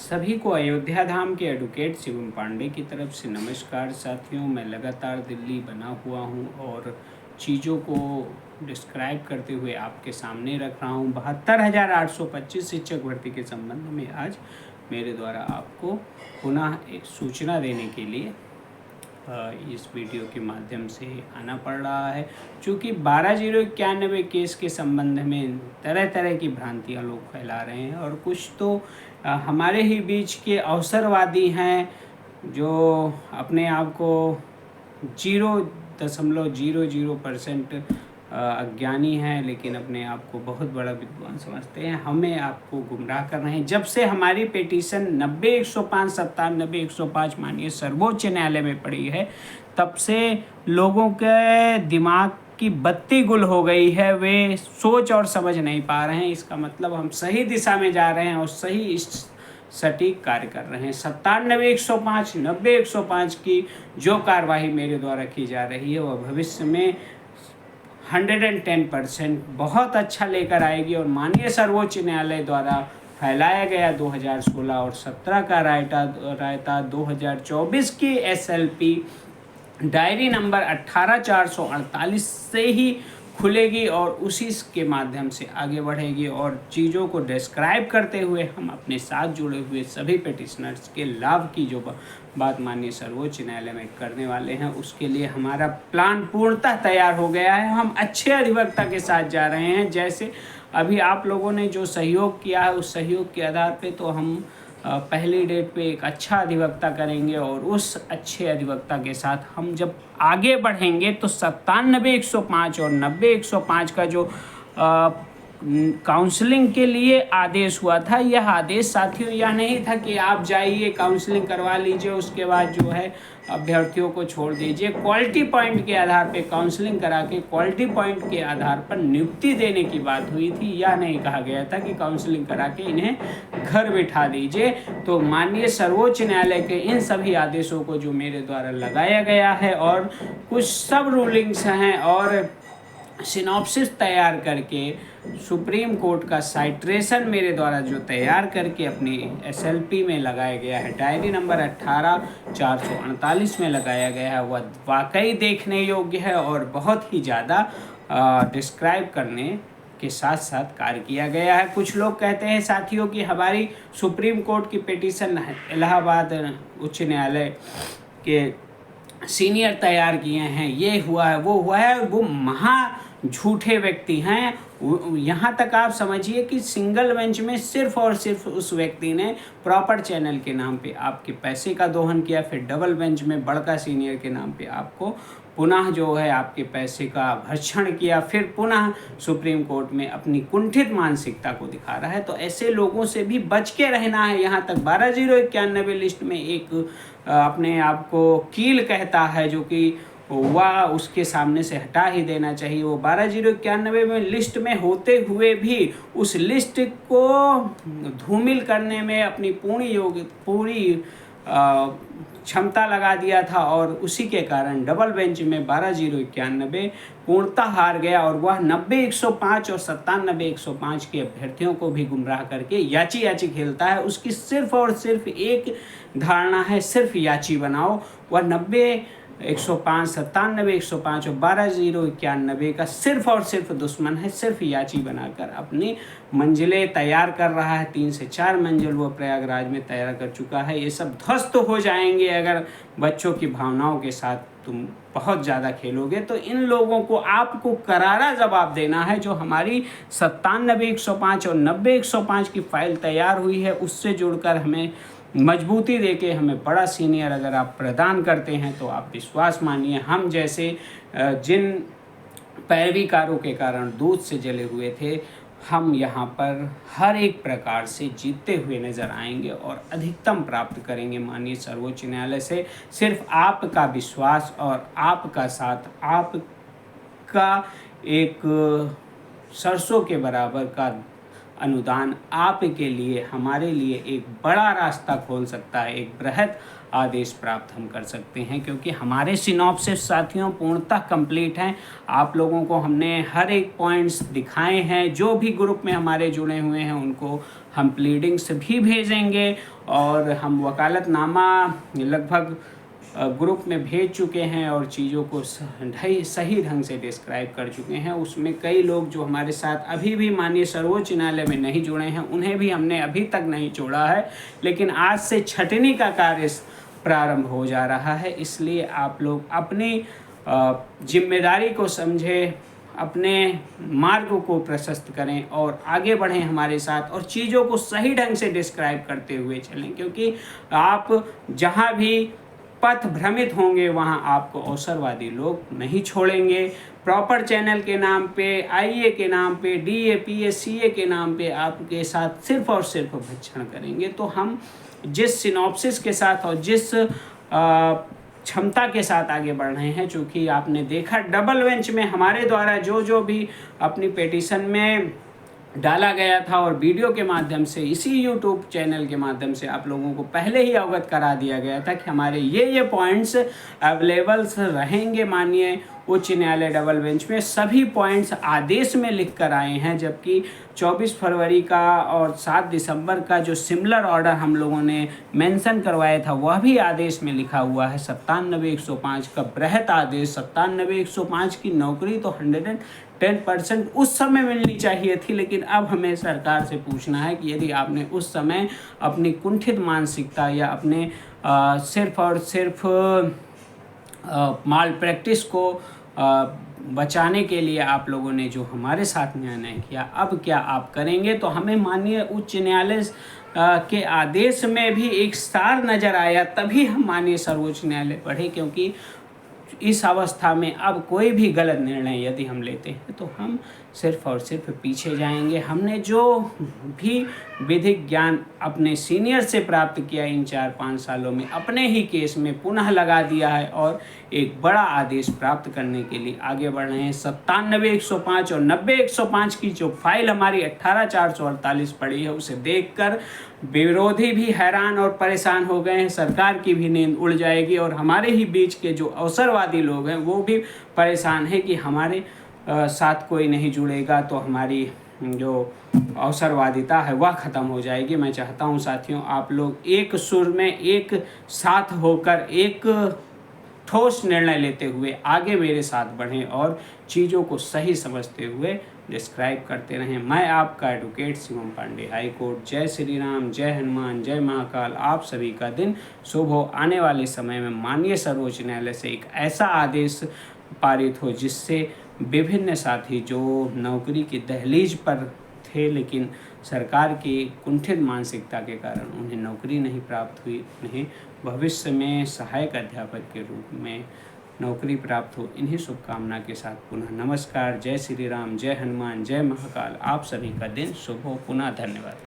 सभी को अयोध्या धाम के एडवोकेट शिवम पांडे की तरफ से नमस्कार साथियों। मैं लगातार दिल्ली बना हुआ हूं और चीज़ों को डिस्क्राइब करते हुए आपके सामने रख रहा हूं। 72,825 शिक्षक भर्ती के संबंध में आज मेरे द्वारा आपको पुनः एक सूचना देने के लिए इस वीडियो के माध्यम से आना पड़ रहा है। चूँकि 12,091 केस के संबंध में तरह तरह की भ्रांतियाँ लोग फैला रहे हैं और कुछ तो हमारे ही बीच के अवसरवादी हैं जो अपने आप को 0.00% अज्ञानी हैं, लेकिन अपने आप को बहुत बड़ा विद्वान समझते हैं। हमें आपको गुमराह कर रहे हैं। जब से हमारी पिटीशन 90-105 97-105 माननीय सर्वोच्च न्यायालय में पड़ी है, तब से लोगों के दिमाग की बत्ती गुल हो गई है। वे सोच और समझ नहीं पा रहे हैं। इसका मतलब हम सही दिशा में जा रहे हैं और सही सटीक कार्य कर रहे हैं। 97-105 90-105 की जो कार्यवाही मेरे द्वारा की जा रही है वह भविष्य में 110% बहुत अच्छा लेकर आएगी। और माननीय सर्वोच्च न्यायालय द्वारा फैलाया गया 2016 और 17 का रायता 2024 की SLP डायरी नंबर 18,448 से ही खुलेगी और उसी के माध्यम से आगे बढ़ेगी। और चीज़ों को डिस्क्राइब करते हुए हम अपने साथ जुड़े हुए सभी पिटिशनर्स के लाभ की जो बात माननीय सर्वोच्च न्यायालय में करने वाले हैं, उसके लिए हमारा प्लान पूर्णतः तैयार हो गया है। हम अच्छे अधिवक्ता के साथ जा रहे हैं। जैसे अभी आप लोगों ने जो सहयोग किया है, उस सहयोग के आधार पे तो हम पहली डेट पे एक अच्छा अधिवक्ता करेंगे और उस अच्छे अधिवक्ता के साथ हम जब आगे बढ़ेंगे तो 97-105 और 90-105 का जो काउंसलिंग के लिए आदेश हुआ था, यह आदेश साथियों यह नहीं था कि आप जाइए काउंसलिंग करवा लीजिए, उसके बाद जो है अभ्यर्थियों को छोड़ दीजिए। क्वालिटी पॉइंट के आधार पे काउंसलिंग करा के क्वालिटी पॉइंट के आधार पर नियुक्ति देने की बात हुई थी। यह नहीं कहा गया था कि काउंसलिंग करा के इन्हें घर बिठा दीजिए। तो माननीय सर्वोच्च न्यायालय के इन सभी आदेशों को जो मेरे द्वारा लगाया गया है और कुछ सब रूलिंग्स हैं और सिनॉप्सिस तैयार करके सुप्रीम कोर्ट का साइट्रेशन मेरे द्वारा जो तैयार करके अपनी SLP में लगाया गया है, डायरी नंबर 18,448 में लगाया गया है, वह वाकई देखने योग्य है और बहुत ही ज़्यादा डिस्क्राइब करने के साथ साथ कार्य किया गया है। कुछ लोग कहते हैं साथियों कि हमारी सुप्रीम कोर्ट की पिटीशन इलाहाबाद उच्च न्यायालय के सीनियर तैयार किए हैं, ये हुआ है वो हुआ है। वो महा झूठे व्यक्ति हैं। यहाँ तक आप समझिए कि सिंगल बेंच में सिर्फ और सिर्फ उस व्यक्ति ने प्रॉपर चैनल के नाम पे आपके पैसे का दोहन किया, फिर डबल बेंच में बड़का सीनियर के नाम पे आपको पुनः जो है आपके पैसे का भक्षण किया, फिर पुनः सुप्रीम कोर्ट में अपनी कुंठित मानसिकता को दिखा रहा है। तो ऐसे लोगों से भी बच के रहना है। यहाँ तक 12,091 लिस्ट में एक अपने आप को कील कहता है, जो कि वह उसके सामने से हटा ही देना चाहिए। वो 12,091 में लिस्ट में होते हुए भी उस लिस्ट को धूमिल करने में अपनी पूरी क्षमता लगा दिया था और उसी के कारण डबल बेंच में 12,091 पूर्णतः हार गया और वह 90-105 और 97-105 के अभ्यर्थियों को भी गुमराह करके याची खेलता है। उसकी सिर्फ और सिर्फ एक धारणा है, सिर्फ याची बनाओ। वह 90-105 97-105 और 12,091 का सिर्फ और सिर्फ दुश्मन है, सिर्फ याची बनाकर अपनी मंजिलें तैयार कर रहा है। 3 से 4 मंजिल वो प्रयागराज में तैयार कर चुका है। ये सब ध्वस्त हो जाएंगे अगर बच्चों की भावनाओं के साथ तुम बहुत ज़्यादा खेलोगे। तो इन लोगों को आपको करारा जवाब देना है। जो हमारी 97-105 और 90-105 की फाइल तैयार हुई है, उससे जुड़कर हमें मजबूती देके हमें बड़ा सीनियर अगर आप प्रदान करते हैं तो आप विश्वास मानिए, हम जैसे जिन पैरवीकारों के कारण दूध से जले हुए थे, हम यहाँ पर हर एक प्रकार से जीतते हुए नज़र आएंगे और अधिकतम प्राप्त करेंगे माननीय सर्वोच्च न्यायालय से। सिर्फ आपका विश्वास और आपका साथ, आपका एक सरसों के बराबर का अनुदान आपके लिए, हमारे लिए एक बड़ा रास्ता खोल सकता है, एक बृहद आदेश प्राप्त हम कर सकते हैं, क्योंकि हमारे सिनॉप्सिस साथियों पूर्णतः कंप्लीट हैं। आप लोगों को हमने हर एक पॉइंट्स दिखाए हैं। जो भी ग्रुप में हमारे जुड़े हुए हैं उनको हम प्लीडिंग्स भी भेजेंगे और हम वकालतनामा लगभग ग्रुप में भेज चुके हैं और चीज़ों को सही ढंग से डिस्क्राइब कर चुके हैं। उसमें कई लोग जो हमारे साथ अभी भी माननीय सर्वोच्च न्यायालय में नहीं जुड़े हैं उन्हें भी हमने अभी तक नहीं छोड़ा है, लेकिन आज से छंटनी का कार्य प्रारंभ हो जा रहा है। इसलिए आप लोग अपनी जिम्मेदारी को समझें, अपने मार्ग को प्रशस्त करें और आगे बढ़ें हमारे साथ और चीज़ों को सही ढंग से डिस्क्राइब करते हुए चलें, क्योंकि आप जहाँ भी पथ भ्रमित होंगे वहाँ आपको अवसरवादी लोग नहीं छोड़ेंगे। प्रॉपर चैनल के नाम पे, आईए के नाम पे, डीए, पीए, सीए के नाम पे आपके साथ सिर्फ और सिर्फ भक्षण करेंगे। तो हम जिस सिनॉप्सिस के साथ और जिस क्षमता के साथ आगे बढ़ रहे हैं, चूँकि आपने देखा डबल बेंच में हमारे द्वारा जो भी अपनी पिटीशन में डाला गया था और वीडियो के माध्यम से इसी यूट्यूब चैनल के माध्यम से आप लोगों को पहले ही अवगत करा दिया गया था कि हमारे ये पॉइंट्स अवेलेबल्स रहेंगे माननीय उच्च न्यायालय डबल बेंच में। सभी पॉइंट्स आदेश में लिख कर आए हैं, जबकि 24 फरवरी का और 7 दिसंबर का जो सिमिलर ऑर्डर हम लोगों ने मेंशन करवाया था वह भी आदेश में लिखा हुआ है। 97-105 का बृहद आदेश, 97-105 की नौकरी तो 110% उस समय मिलनी चाहिए थी, लेकिन अब हमें सरकार से पूछना है कि यदि आपने उस समय अपनी कुंठित मानसिकता या अपने सिर्फ और सिर्फ माल प्रैक्टिस को बचाने के लिए आप लोगों ने जो हमारे साथ में अन्याय किया, अब क्या आप करेंगे। तो हमें माननीय उच्च न्यायालय के आदेश में भी एक सार नज़र आया, तभी हम माननीय सर्वोच्च न्यायालय पढ़े, क्योंकि इस अवस्था में अब कोई भी गलत निर्णय यदि हम लेते हैं तो हम सिर्फ और सिर्फ पीछे जाएंगे। हमने जो भी विधिक ज्ञान अपने सीनियर से प्राप्त किया इन 4-5 सालों में अपने ही केस में पुनः लगा दिया है और एक बड़ा आदेश प्राप्त करने के लिए आगे बढ़ रहे हैं। 97-105 और 90-105 की जो फाइल हमारी 18-448 पड़ी है उसे देखकर विरोधी भी हैरान और परेशान हो गए हैं। सरकार की भी नींद उड़ जाएगी और हमारे ही बीच के जो अवसरवादी लोग हैं वो भी परेशान है कि हमारे साथ कोई नहीं जुड़ेगा तो हमारी जो अवसरवादिता है वह ख़त्म हो जाएगी। मैं चाहता हूं साथियों आप लोग एक सुर में एक साथ होकर एक ठोस निर्णय लेते हुए आगे मेरे साथ बढ़ें और चीज़ों को सही समझते हुए डिस्क्राइब करते रहें। मैं आपका advocate Shivam Pandey, high court. जय श्री राम, जय हनुमान, जय महाकाल। आप सभी का दिन शुभ हो। आने वाले समय में माननीय सर्वोच्च न्यायालय से एक ऐसा आदेश पारित हो जिससे विभिन्न साथी जो नौकरी की दहलीज पर थे लेकिन सरकार की कुंठित मानसिकता के कारण उन्हें नौकरी नहीं प्राप्त हुई, उन्हें भविष्य में सहायक अध्यापक के रूप में नौकरी प्राप्त हो। इन्हीं शुभकामना के साथ पुनः नमस्कार। जय श्री राम, जय हनुमान, जय महाकाल। आप सभी का दिन शुभ हो। पुनः धन्यवाद।